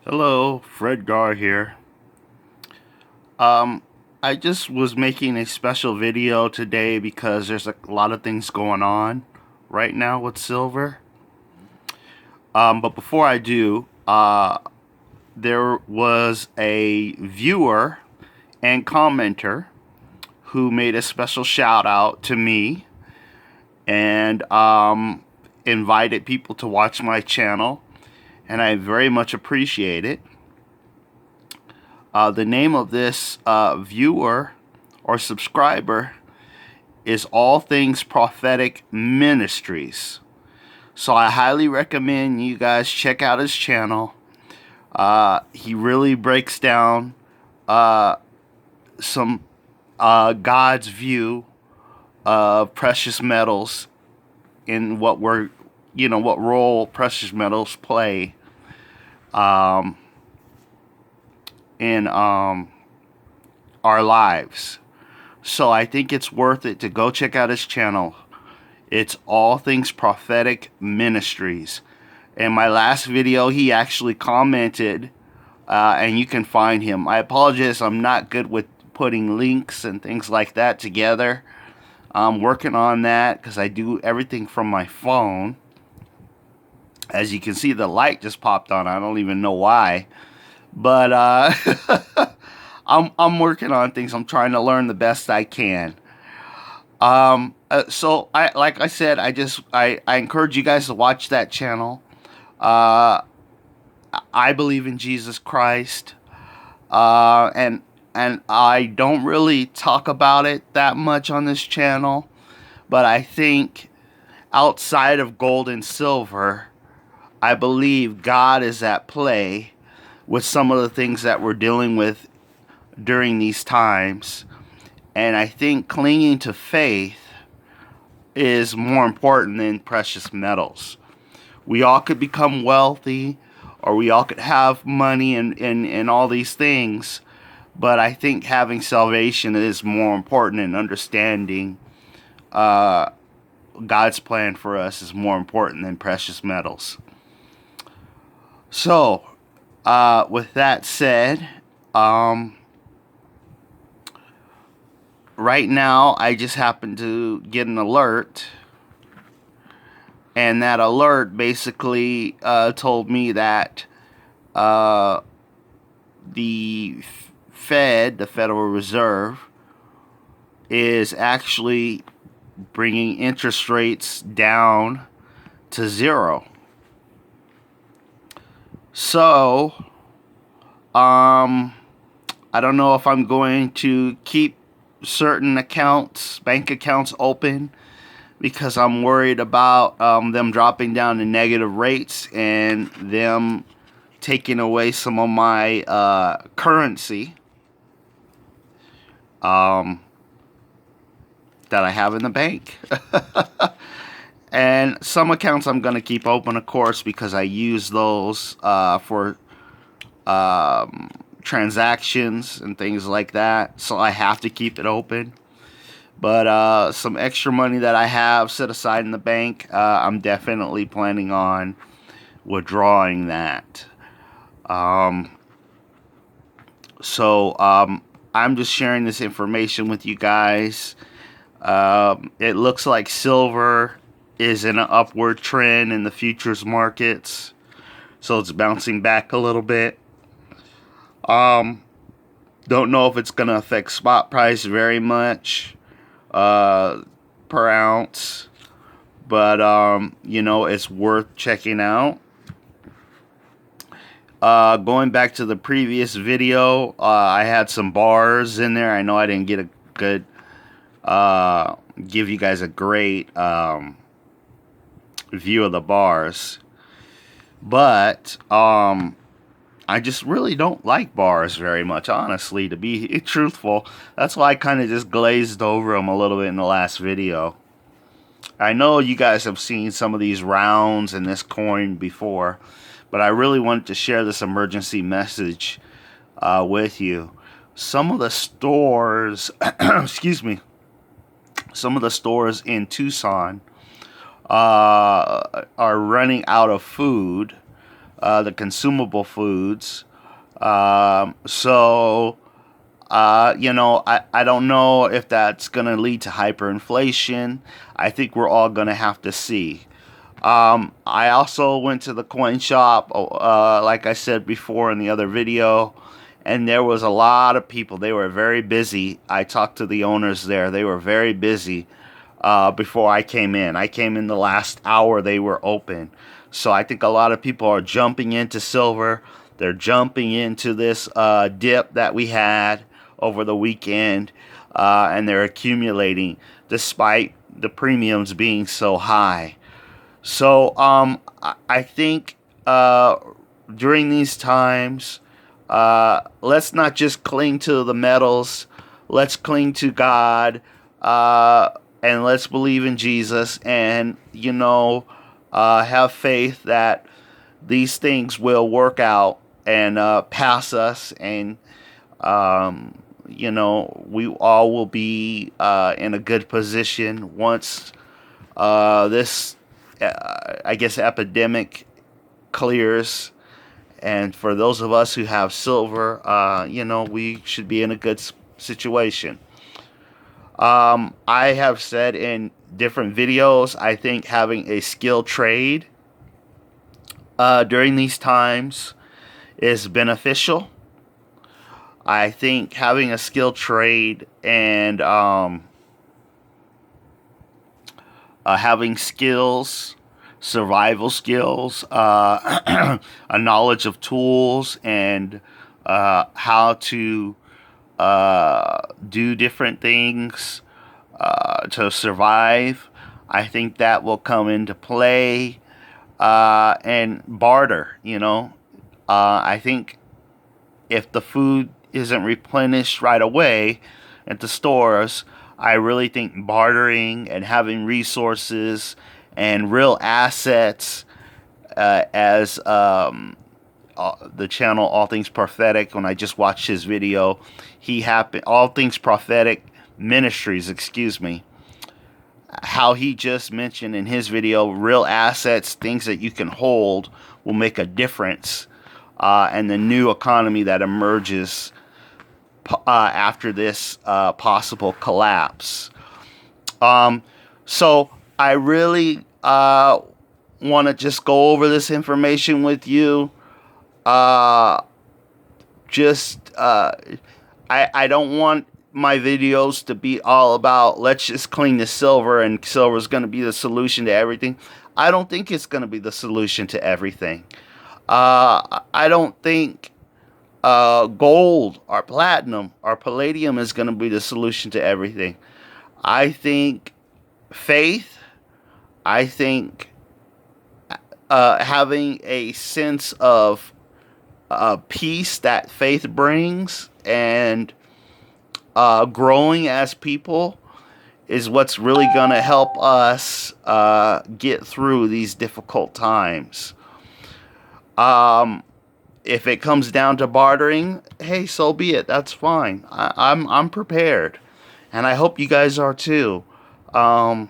Hello, Fred Gar here. Um, I just was making a special video today because there's a lot of things going on right now with silver. But before I do, there was a viewer and commenter who made a special shout out to me and invited people to watch my channel, and I very much appreciate it. The name of this viewer or subscriber is All Things Prophetic Ministries. So I highly recommend you guys check out his channel. He really breaks down some God's view of precious metals in what role precious metals play um, in our lives. So I think it's worth it to go check out his channel. It's All Things Prophetic Ministries. In my last video, he actually commented, and you can find him. I apologize, I'm not good with putting links and things like that together. I'm working on that because I do everything from my phone. As you can see, the light just popped on. I don't even know why. But I'm working on things. I'm trying to learn the best I can. So like I said, I encourage you guys to watch that channel. Uh, I believe in Jesus Christ, and I don't really talk about it that much on this channel. But I think outside of gold and silver, I believe God is at play with some of the things that we're dealing with during these times. And I think clinging to faith is more important than precious metals. We all could become wealthy, or we all could have money and all these things. But I think having salvation is more important, and understanding God's plan for us is more important than precious metals. So, with that said, right now I just happened to get an alert, and that alert basically told me that the Fed, the Federal Reserve, is actually bringing interest rates down to zero. So, I don't know if I'm going to keep certain accounts, bank accounts, open, because I'm worried about them dropping down to negative rates and them taking away some of my currency that I have in the bank. And some accounts I'm going to keep open, of course, because I use those for transactions and things like that. So I have to keep it open. But some extra money that I have set aside in the bank, I'm definitely planning on withdrawing that. So I'm just sharing this information with you guys. It looks like silver is in an upward trend in the futures markets, so it's bouncing back a little bit. Don't know if it's going to affect spot price very much per ounce, but it's worth checking out. Going back to the previous video, I had some bars in there. I know I didn't get a good give you guys a great view of the bars, but I just really don't like bars very much, honestly, to be truthful. That's why I kind of just glazed over them a little bit in the last video. I know you guys have seen some of these rounds and this coin before, but I really wanted to share this emergency message with you. Some of the stores, excuse me, some of the stores in Tucson are running out of food the consumable foods. So, I don't know if that's going to lead to hyperinflation. I think we're all going to have to see. I also went to the coin shop, like I said before in the other video, and there was a lot of people. They were very busy. I talked to the owners there. They were very busy before I came in. I came in the last hour they were open. So I think a lot of people are jumping into silver. They're jumping into this dip that we had over the weekend, and they're accumulating despite the premiums being so high. So I think during these times, let's not just cling to the metals. Let's cling to God, and let's believe in Jesus, and have faith that these things will work out and pass us, and we all will be in a good position once this, I guess, epidemic clears. And for those of us who have silver, we should be in a good situation. I have said in different videos, I think having a skilled trade during these times is beneficial. I think having a skilled trade and having skills, survival skills, a knowledge of tools, and how to do different things to survive. I think that will come into play, and barter. I think if the food isn't replenished right away at the stores, I really think bartering and having resources and real assets, as the channel All Things Prophetic, when I just watched his video, All Things Prophetic Ministries, excuse me, how he just mentioned in his video, real assets, things that you can hold, will make a difference, and the new economy that emerges after this possible collapse. So I really want to just go over this information with you. I don't want my videos to be all about let's just cling to silver and silver is going to be the solution to everything. I don't think it's going to be the solution to everything. I don't think gold or platinum or palladium is going to be the solution to everything. I think faith, I think having a sense of peace that faith brings, and growing as people, is what's really going to help us get through these difficult times. If it comes down to bartering, hey, so be it. That's fine. I'm prepared, and I hope you guys are too. I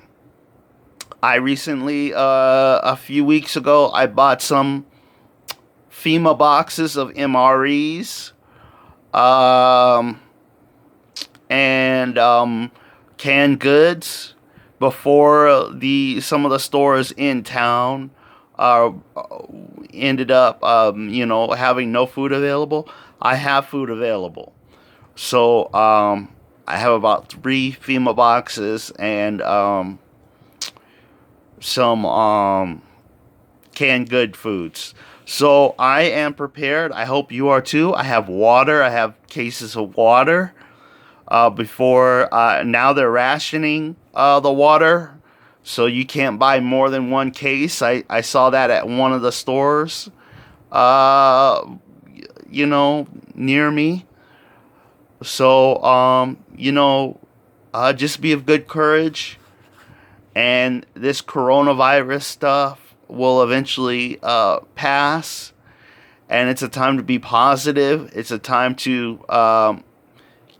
recently, a few weeks ago, I bought some FEMA boxes of MREs, and canned goods before some of the stores in town ended up having no food available. I have food available, so I have about 3 FEMA boxes and some canned good foods. So I am prepared. I hope you are too. I have water. I have cases of water. Now they're rationing the water, so you can't buy more than 1 case. I saw that at one of the stores, near me. So, just be of good courage, and this coronavirus stuff will eventually pass, and it's a time to be positive. It's a time to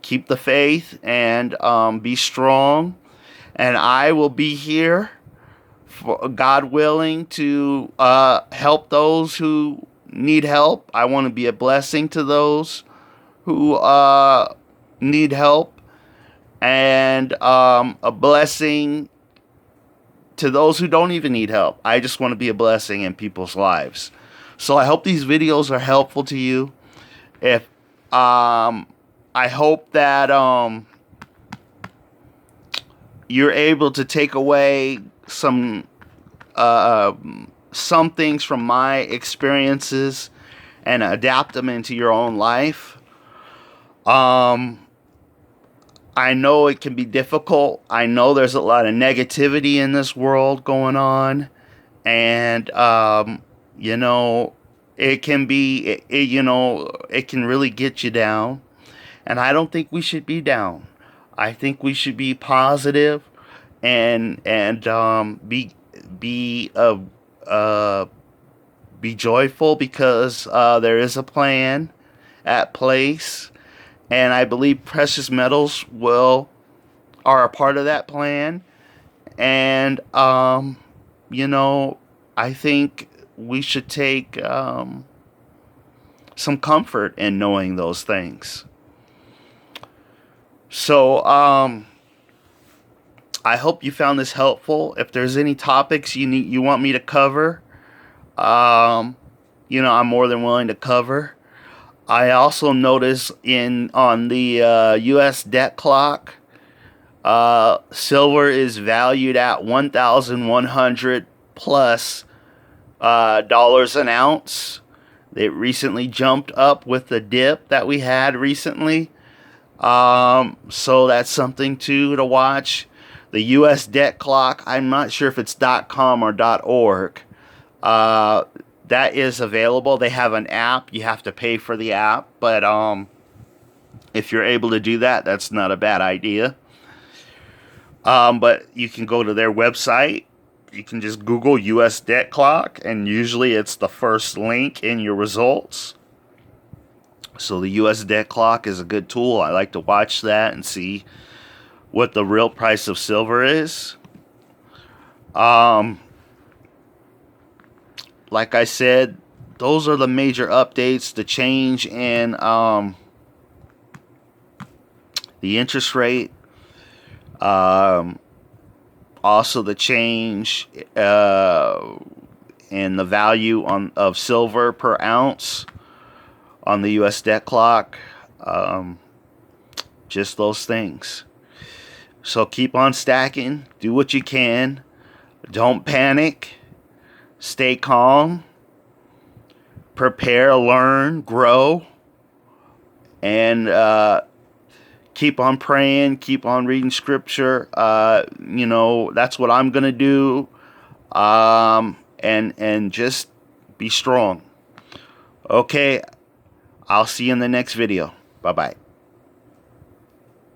keep the faith and be strong. And I will be here, for God willing, to help those who need help. I want to be a blessing to those who need help, and a blessing to those who don't even need help. I just want to be a blessing in people's lives. So I hope these videos are helpful to you. If I hope that you're able to take away some things from my experiences and adapt them into your own life. I know it can be difficult. I know there's a lot of negativity in this world going on, and you know, it can be, it can really get you down. And I don't think we should be down. I think we should be positive and be joyful, because there is a plan at place, and I believe precious metals are a part of that plan. And I think we should take some comfort in knowing those things. So I hope you found this helpful. If there's any topics you want me to cover, I'm more than willing to cover. I also noticed on the U.S. debt clock, silver is valued at 1,100 plus dollars an ounce. It recently jumped up with the dip that we had recently. So that's something to watch. The U.S. debt clock, I'm not sure if it's .com or .org. That is available. They have an app. You have to pay for the app, but if you're able to do that, that's not a bad idea. But you can go to their website. You can just Google U.S. debt clock, and usually it's the first link in your results. So the U.S. debt clock is a good tool. I like to watch that and see what the real price of silver is. Like I said, those are the major updates. The change in the interest rate. Also the change in the value of silver per ounce on the U.S. debt clock. Just those things. So keep on stacking. Do what you can. Don't panic. Stay calm. Prepare, learn, grow. And keep on praying. Keep on reading scripture. That's what I'm going to do. And just be strong. Okay. I'll see you in the next video. Bye-bye.